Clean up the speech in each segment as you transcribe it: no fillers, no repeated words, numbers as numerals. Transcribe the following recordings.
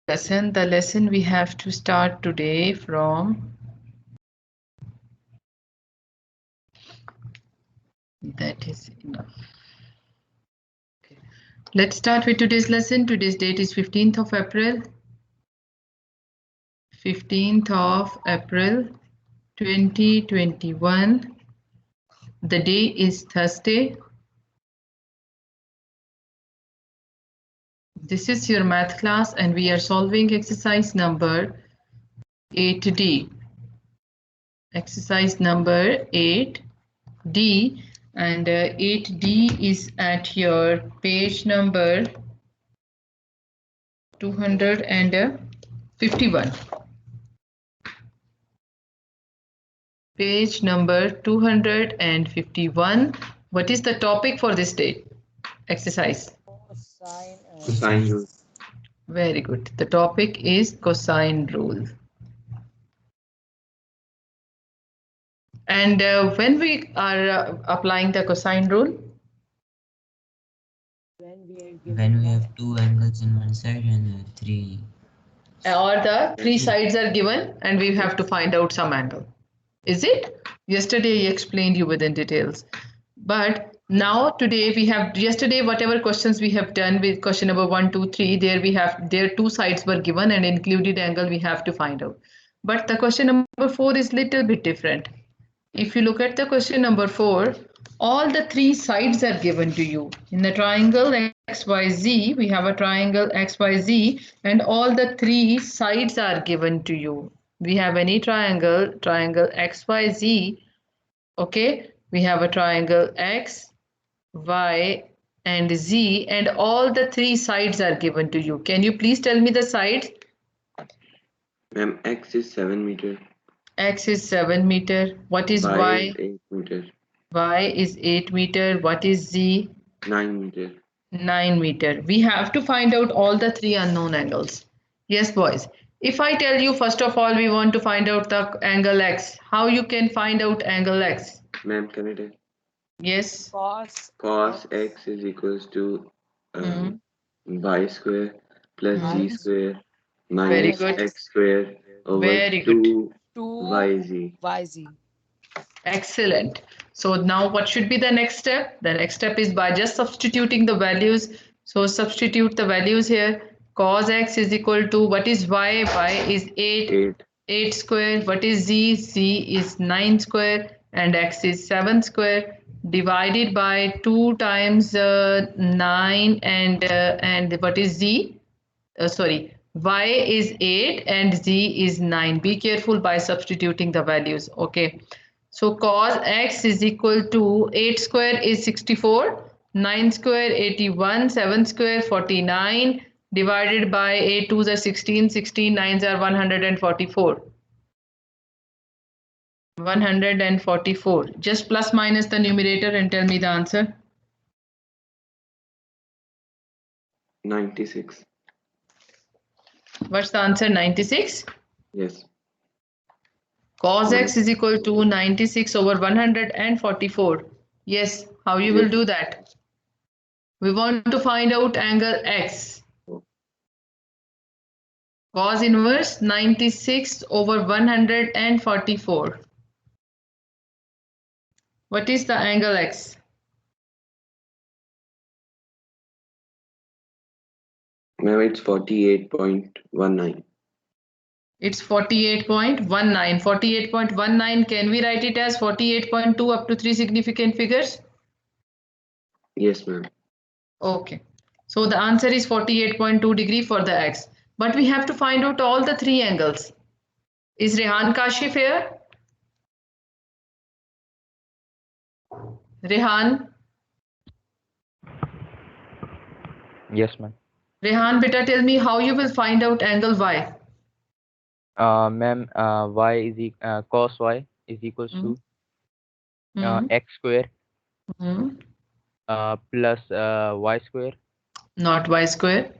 lesson. The lesson we have to start today from that is enough. Okay. Let's start with today's lesson. Today's date is 15th of April. 15th of April 2021. The day is Thursday. This is your math class and we are solving exercise number 8D. Exercise number 8D, and 8D is at your page number 251. Page number 251. What is the topic for this day? Exercise. Cosine rule. Very good. The topic is cosine rule. And when we are applying the cosine rule? When we have two angles in one side and three. Or the three sides are given and we have to find out some angle. Is it? Yesterday I explained you within details. But now today we have, yesterday whatever questions we have done with question number 1, 2, 3, there two sides were given and included angle we have to find out. But the question number 4 is little bit different. If you look at the question number 4, all the three sides are given to you. In the triangle XYZ, we have a triangle XYZ and all the three sides are given to you. We have any triangle XYZ, okay? We have a triangle X, Y and Z and all the three sides are given to you. Can you please tell me the sides? Ma'am, X is 7 meter. X is 7 meter. What is Y? Is 8 meter. Y is 8 meter. What is Z? 9 meter. 9 meter. We have to find out all the three unknown angles. Yes, boys. If I tell you, first of all, we want to find out the angle X. How you can find out angle X? Ma'am, can I tell? Yes. Cos X is equals to Y square plus Z square minus X square over 2 YZ. Excellent. So now what should be the next step? The next step is by just substituting the values. So substitute the values here. Cos X is equal to, what is Y? Y is 8 square. What is Z? Z is 9 square and X is 7 square divided by 2 times 9 and what is Z? Sorry, Y is 8 and Z is 9. Be careful by substituting the values. Okay. So cos X is equal to 8 square is 64, 9 square 81, 7 square 49 divided by 8 2s are 16, 16 9s are 144. 144. Just plus minus the numerator and tell me the answer. 96. What's the answer? 96? Yes. Cos X is equal to 96 over 144. Yes, how you will do that? We want to find out angle X. Cos inverse 96 over 144. What is the angle X? Ma'am, it's 48.19. It's 48.19. 48.19, can we write it as 48.2 up to 3 significant figures? Yes, ma'am. Okay. So the answer is 48.2 degree for the X. But we have to find out all the three angles. Is Rehan Kashif here? Rehan? Yes, ma'am. Rehan, beta, tell me how you will find out angle Y. Ma'am, cos Y is equals to X square plus Y square. Not Y square.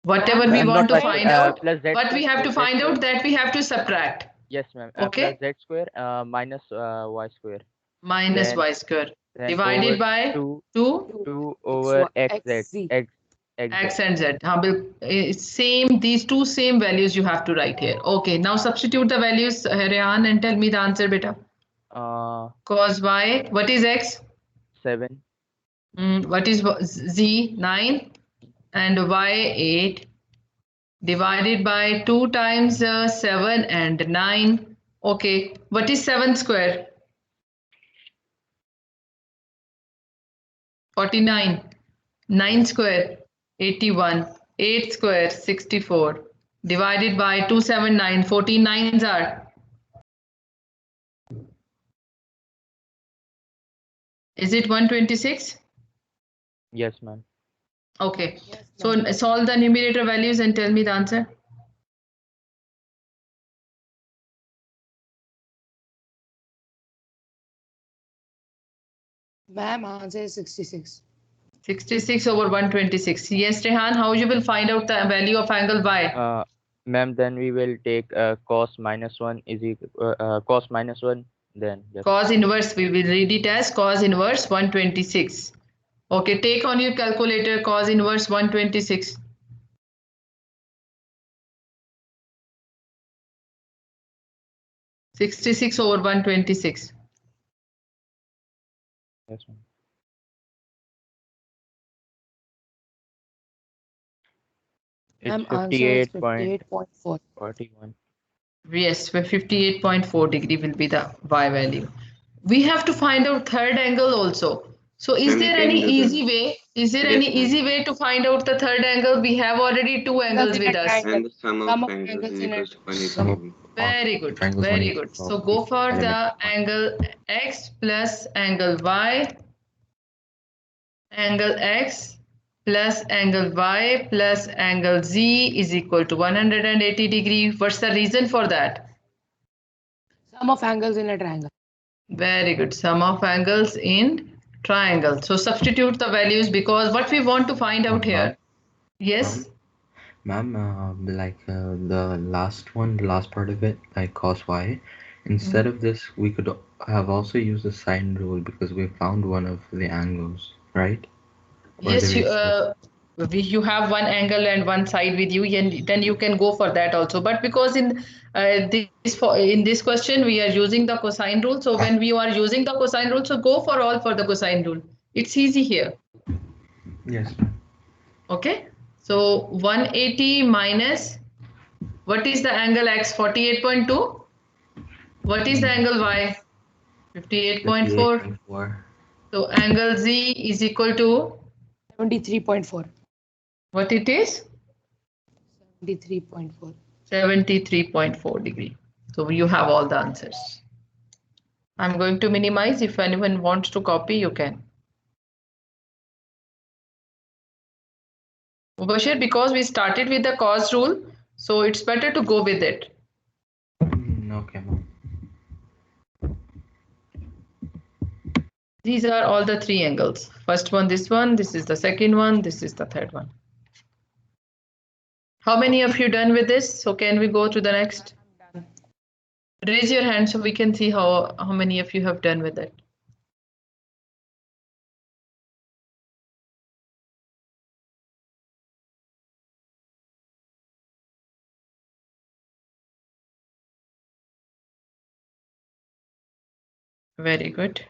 Whatever we want to find out, but we have to find out that we have to subtract. Yes, ma'am. Okay. Plus Z square minus Y square. Minus Y square. Then Divided by 2 2 over XZ. X. X and Z. It's same, these two same values you have to write here. Okay, now substitute the values, Rehan, and tell me the answer, beta. Cos Y, what is X? 7. What is Z? 9. And Y, 8. Divided by 2 times 7 and 9. Okay, what is 7 square? 49. 9 square, 81. 8 square, 64. Divided by 279. 14 nines are. Is it 126? Yes, ma'am. Okay. Yes, So ma'am. solve the numerator values and tell me the answer. Ma'am, answer is 66. 66 over 126. Yes, Rehan, how you will find out the value of angle Y? Ma'am, then we will take cos -1 is equal cos -1. Then just Cos inverse, we will read it as cos inverse 126. Okay, take on your calculator cos inverse 126. $66 over 126. yes, ma'am. It's Ma'am, answer is 58.41. 58.4. Yes, 58.4 degree will be the Y value. We have to find out third angle also. So is Ma'am, you there can any do the- easy way? Is there Yes, any ma'am. easy way to find out the third angle? We have already two angles with us. And the sum Sum of of angles angles is in equals it. to 180 Sum of- degree. Very good, Triangles very 180 good. So go for the angle X plus angle Y, angle X plus angle Y plus angle Z is equal to 180 degree. What's the reason for that? Sum of angles in a triangle. Very good. Sum of angles in triangle. So substitute the values because what we want to find out here. Yes. Ma'am, the last one, the last part of it, like cos Y, instead of this, we could have also used the sine rule because we found one of the angles, right? Or Yes, the ratio. you have one angle and one side with you, and then you can go for that also. But because in this question we are using the cosine rule, so when we are using the cosine rule, so go for all for the cosine rule. It's easy here. Yes, ma'am. Okay. So 180 minus what is the angle X? 48.2. What is the angle Y? 58.4. 58.4. So angle Z is equal to 73.4. what it is? 73.4. 73.4 degree. So you have all the answers. I'm going to minimize. If anyone wants to copy, you can. Mubashir, because we started with the cos rule, so it's better to go with it. Okay, ma'am. These are all the three angles. First one, this is the second one, this is the third one. How many of you done with this? So can we go to the next? Done. Raise your hand so we can see how many of you have done with it. Very good.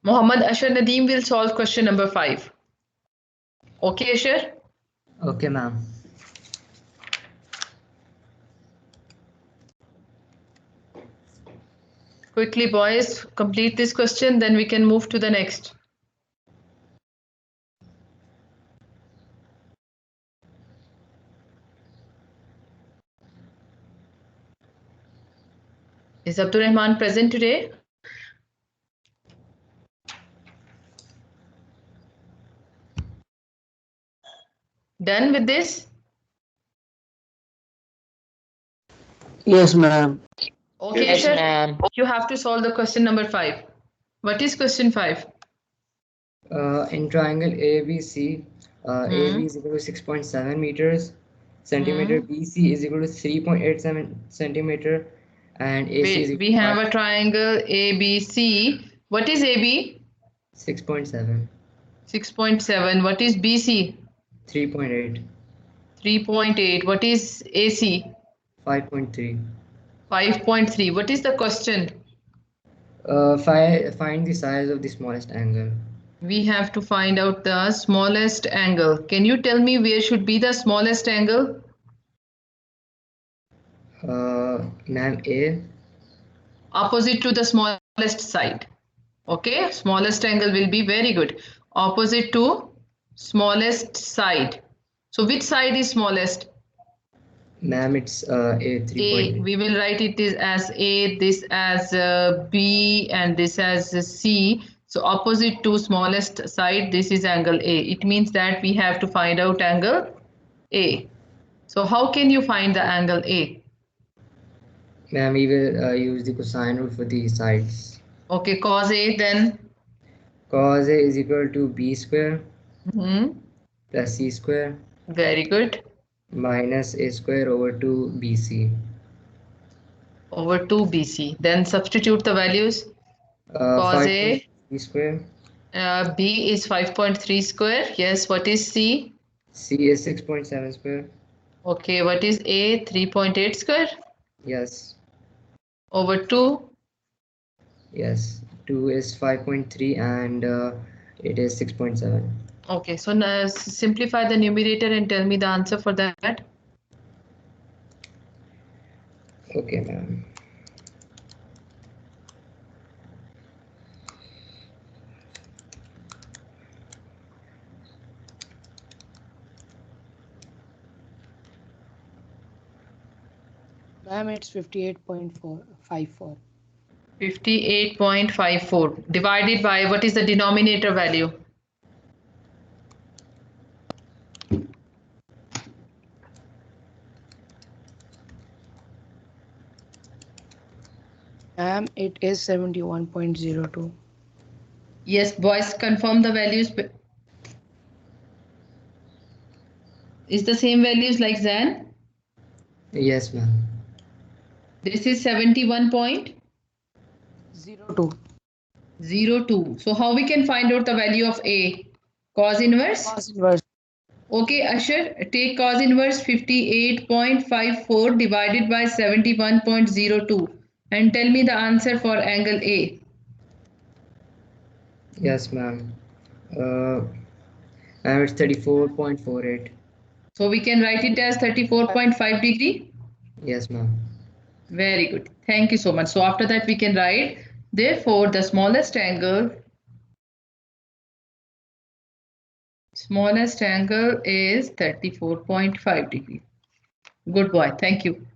Muhammad Ashar Nadeem will solve question number 5. Okay, Ashar? Okay, ma'am. Quickly, boys, complete this question, then we can move to the next. Is Abdul Rahman present today? Done with this? Yes, ma'am. Okay, Yes, Ashar, ma'am. you have to solve the question number 5. What is question 5? In triangle ABC, AB is equal to 6.7 meters, centimeter. BC is equal to 3.87 centimeter, and AC is We equal have to a triangle ABC. What is AB? 6.7, 6.7. What is BC? 3.8, 3.8. What is AC? 5.3. 5.3. What is the question? Find the size of the smallest angle. We have to find out the smallest angle. Can you tell me where should be the smallest angle? Ma'am, A. Opposite to the smallest side. Okay, smallest angle will be very good. Opposite to smallest side. So which side is smallest? Ma'am, it's A, A. 3.8. We will write it as A, this as B, and this as C. So opposite to smallest side, this is angle A. It means that we have to find out angle A. So how can you find the angle A? Ma'am, we will use the cosine rule for the sides. Okay, cos A then. Cos A is equal to B square Mhm. plus C square Very good. minus A square over 2 BC. Over 2 BC. Then substitute the values. Cos A, 5.3 square. B is 5.3 square. Yes, what is C? C is 6.7 square. Okay, what is A? 3.8 square Yes. over 2. Yes. 2 is 5.3 and it is 6.7. Okay, so now simplify the numerator and tell me the answer for that. Okay, ma'am. Ma'am, it's 58.454. 58.54 divided by what is the denominator value? Ma'am, it is 71.02. Yes, boys, confirm the values. Is the same values like Zan? Yes, ma'am. This is 71.02. 02. So how we can find out the value of A? Cos inverse? Cos inverse. Okay, Ashar, take cos inverse 58.54 divided by 71.02 and tell me the answer for angle A. Yes, ma'am. Ma'am, it's 34.48. So we can write it as 34.5 degree. Yes, ma'am. Very good. Thank you so much. So after that we can write, therefore the smallest angle is 34.5 degree. Good boy. Thank you.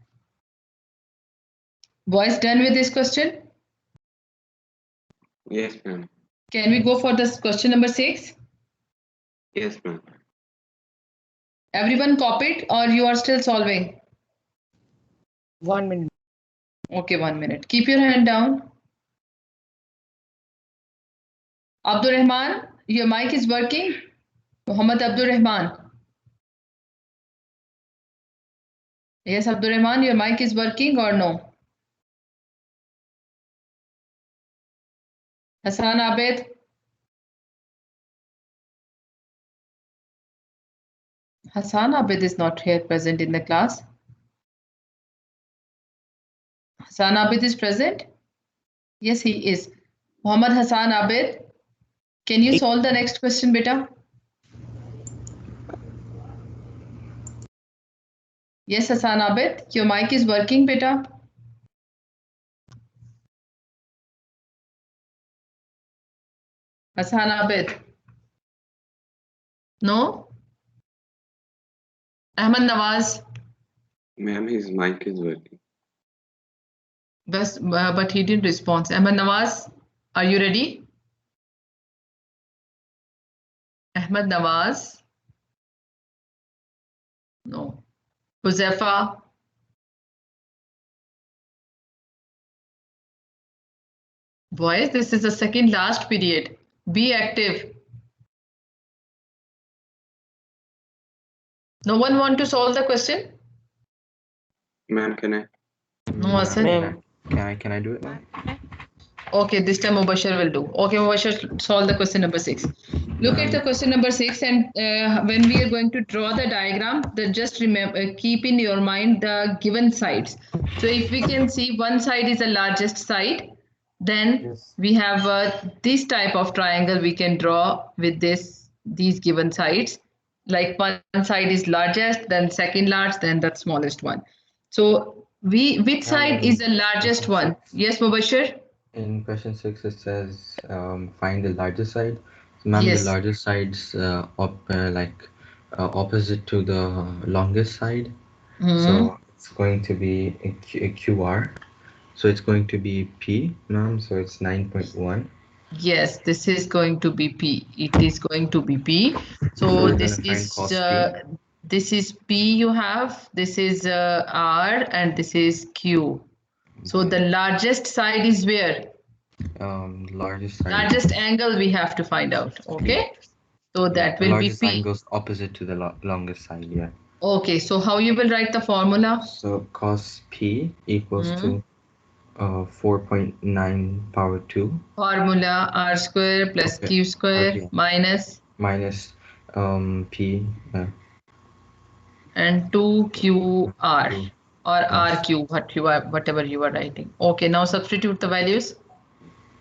Boys, done with this question? Yes, ma'am. Can we go for this question number 6? Yes, ma'am. Everyone copied or you are still solving? 1 minute. Okay, 1 minute. Keep your hand down. Abdul Rahman, your mic is working. Muhammad Abdul Rahman. Yes, Abdul Rahman, your mic is working or no? Hassan Abed. Hassan Abed is not here present in the class. Hassan Abed is present? Yes, he is. Muhammad Hassan Abed, can you solve the next question, beta? Yes, Hassan Abed, your mic is working, beta. Hassan Abed. No? Ahmed Nawaz. Ma'am, his mic is working. But he didn't respond. Ahmed Nawaz, are you ready? Ahmed Nawaz. No. Huzefa. Boys, this is the second last period. Be active. No one want to solve the question? Ma'am, can I? No, Ma'am, Hassan? can I do it now? Okay, this time Mubashir will do. Okay, Mubashir, solve the question number 6. Look at the question number 6, and when we are going to draw the diagram, just remember, keep in your mind the given sides. So if we can see one side is the largest side, then we have this type of triangle we can draw with these given sides. Like one side is largest, then second large, then the smallest one. So which side is the largest one? Yes, Mubashir? In question 6, it says find the largest side. So, ma'am, the Yes. largest side's opposite to the longest side. So it's going to be a QR. So it's going to be P, ma'am. So it's 9.1. Yes, this is going to be P. It is going to be P. So So we're this gonna find is cos P. this is P you have. This is R, and this is Q. So the largest side is where? Largest side. Largest angle we have to find out. Okay. So that The will be largest P. angle's opposite to the longest side. Yeah. Okay. So how you will write the formula? So cos P equals to 4.9 power 2 Formula R square plus Okay. Q square minus minus P and 2QR Q. or RQ, whatever you are writing. Okay, now substitute the values.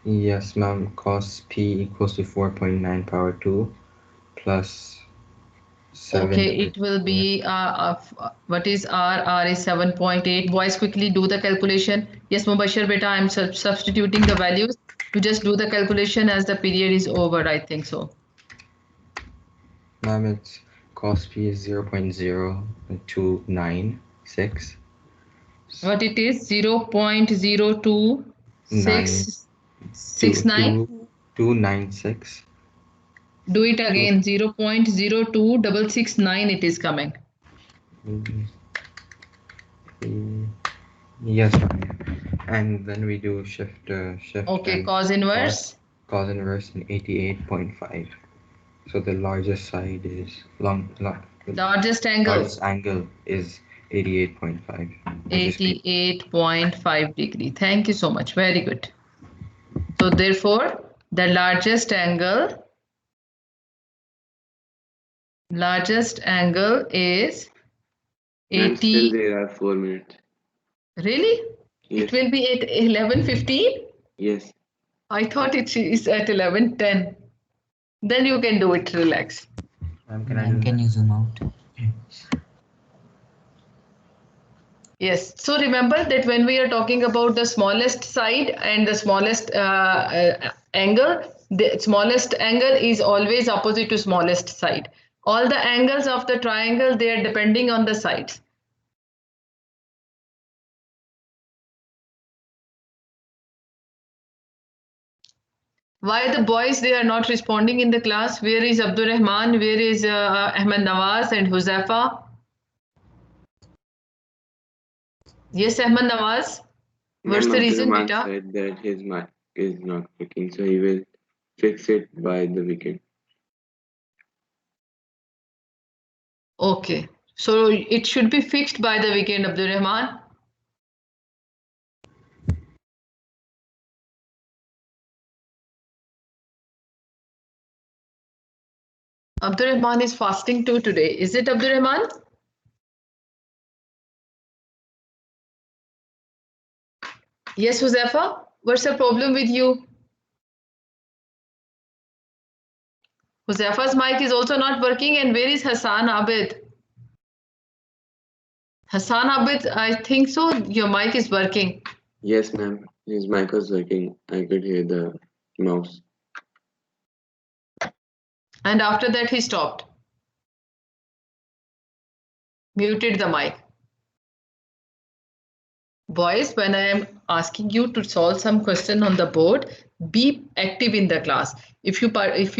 Yes, ma'am. Cos P equals to 4.9 power 2 plus 7. Okay, it will be what is R? R is 7.8. Boys, quickly do the calculation. Yes, Mubashir beta, I'm substituting the values. You just do the calculation as the period is over, I think so. Ma'am, it's cos P is 0.0296. What it is? 0.02669. 296. Do it again. 0.02669 it is coming. Yes, ma'am. And then we do shift. Okay, cos inverse. Cos inverse in 88.5. So the largest side is Largest angle. Largest angle is 88.5. 88.5 degree. Thank you so much. Very good. So therefore, the largest angle is 80. And still there are 4 minutes. Really? Yes. It will be at 11:15? Yes. I thought it is at 11:10. Then you can do it. Relax. Can you zoom out? Yes. So remember that when we are talking about the smallest side and the smallest angle, the smallest angle is always opposite to smallest side. All the angles of the triangle, they are depending on the sides. Why the boys, they are not responding in the class? Where is Abdul Rahman? Where is Ahmed Nawaz and Huzaifa? Yes, Ahmed Nawaz. What's the reason, Rahman beta? said that his mic is not working, so he will fix it by the weekend. Okay. So it should be fixed by the weekend, Abdul Rahman. Abdul Rahman is fasting too today. Is it, Abdul Rahman? Yes, Huzaifa? What's the problem with you? Huzaifa's mic is also not working. And where is Hassan Abid? Hassan Abid, I think so. Your mic is working. Yes, ma'am. His mic was working. I could hear the mouse. And after that, he stopped. Muted the mic. Boys, when I am asking you to solve some question on the board, be active in the class. If you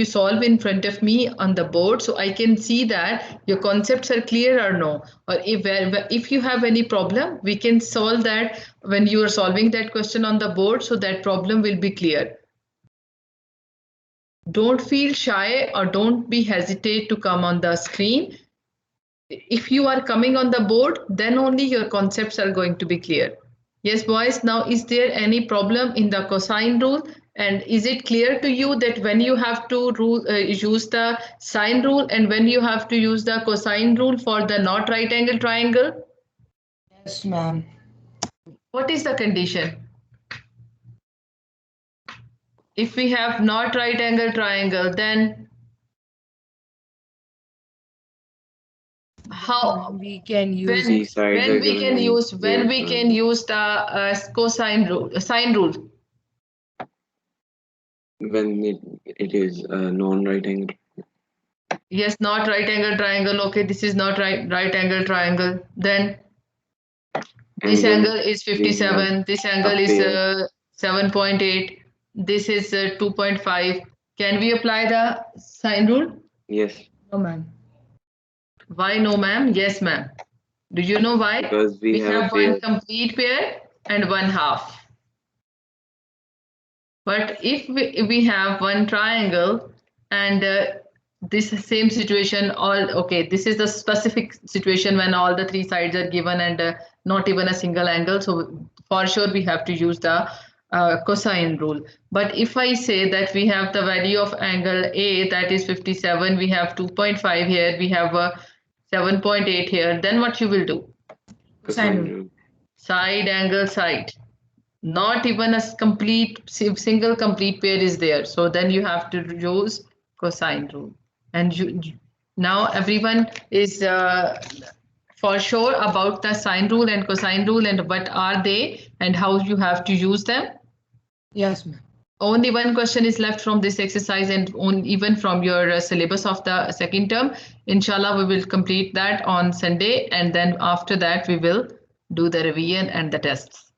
solve in front of me on the board, so I can see that your concepts are clear or no. Or if you have any problem, we can solve that when you are solving that question on the board, so that problem will be clear. Don't feel shy or don't be hesitate to come on the screen. if you are coming on the board, then only your concepts are going to be clear. Yes, boys. Now, is there any problem in the cosine rule? And is it clear to you that when you have to use the sine rule and when you have to use the cosine rule for the not right angle triangle? Yes, ma'am. What is the condition? If we have not right angle triangle, then how We can use Three sides are when we given can and use they when are we can triangle. use the cosine rule, sine rule? When it is a non-right angle. Yes, not right angle triangle. Okay, this is not right angle triangle. Then this And angle when is we have 57. This a angle is pair, 7.8. This is 2.5. Can we apply the sine rule? yes, no, ma'am. Why no, ma'am? Yes, ma'am. Do you know why? because we We have a have one pair. complete pair and one half. But if we have one triangle and this same situation, all okay, this is the specific situation when all the three sides are given and not even a single angle. So for sure we have to use the cosine rule. But if I say that we have the value of angle A, that is 57, we have 2.5 here, we have 7.8 here, then what you will do? Cosine rule. Side angle side. Not even a complete single complete pair is there. So then you have to use cosine rule. And now everyone is for sure about the sine rule and cosine rule and what are they and how you have to use them. Yes, ma'am. Only one question is left from this exercise and even from your syllabus of the second term. Inshallah, we will complete that on Sunday, and then after that we will do the revision and the tests.